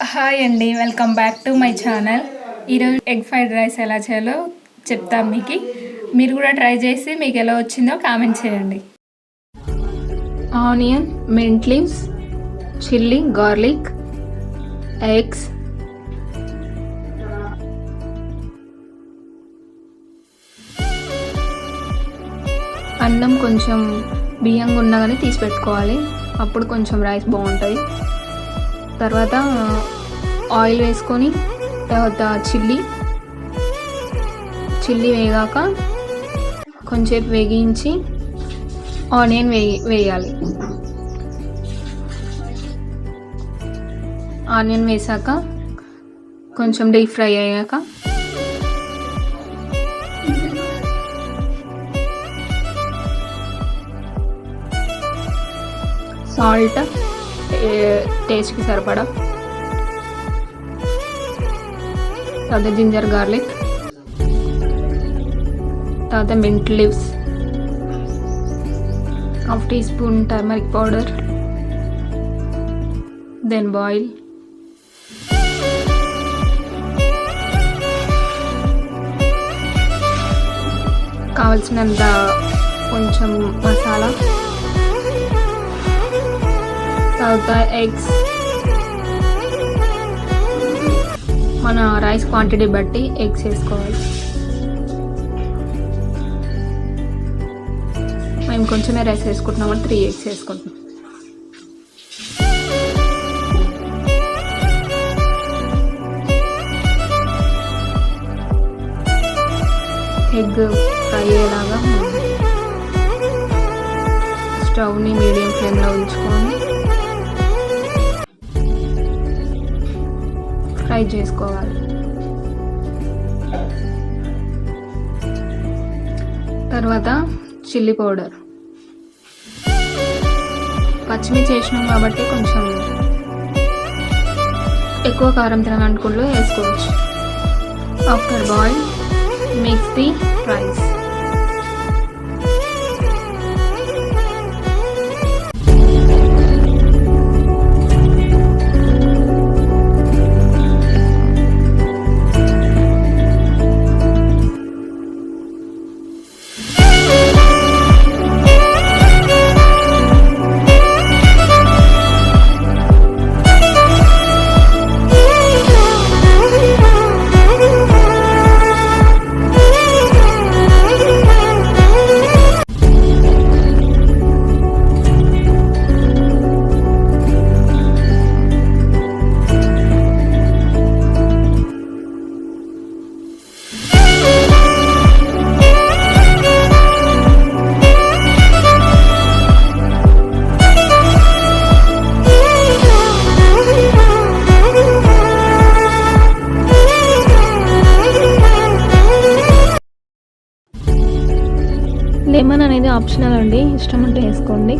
Hi అండి, welcome back to my channel. ఈరోజు egg fried rice ఎలా చేయాలో చెప్తాం మీకు. మీరు కూడా ట్రై చేసి మీకు ఎలా వచ్చిందో కామెంట్ చేయండి. Onion, mint leaves, chilli, garlic, eggs, అన్నం కొంచెం బియ్యంగా ఉన్నా కానీ తీసి పెట్టుకోవాలి, అప్పుడు కొంచెం రైస్ బాగుంటుంది. తర్వాత ఆయిల్ వేసుకొని తర్వాత చిల్లీ వేగాక కొంచెంసేపు వేగించి ఆనియన్ వేయాలి. ఆనియన్ వేసాక కొంచెం డీప్ ఫ్రై అయ్యాక సాల్ట్ టేస్ట్కి సరిపడా, తర్వాత జింజర్ గార్లిక్, తర్వాత mint leaves, half teaspoon turmeric powder, then boil. కావలసినంత కొంచెం మసాలా, తర్వాత ఎగ్స్. మన రైస్ క్వాంటిటీ బట్టి ఎగ్స్ వేసుకోవాలి. మేము కొంచెమే రైస్ వేసుకుంటున్నాం, 3 ఎగ్స్ వేసుకుంటున్నాం. ఎగ్ ఫ్రై అయ్యేలాగా స్టవ్ని మీడియం ఫ్లేమ్లో ఉంచుకొని ఫ్రై చేసుకోవాలి. తర్వాత చిల్లీ పౌడర్, పచ్చిమిర్చి వేసినాం కాబట్టి కొంచెం ఎక్కువ కారం తినాలనుకుంటూ వేసుకోవచ్చు. After boil mix the rice. Lemon అనేది ఆప్షనల్ అండి, ఇష్టం ఉంటే వేసుకోండి.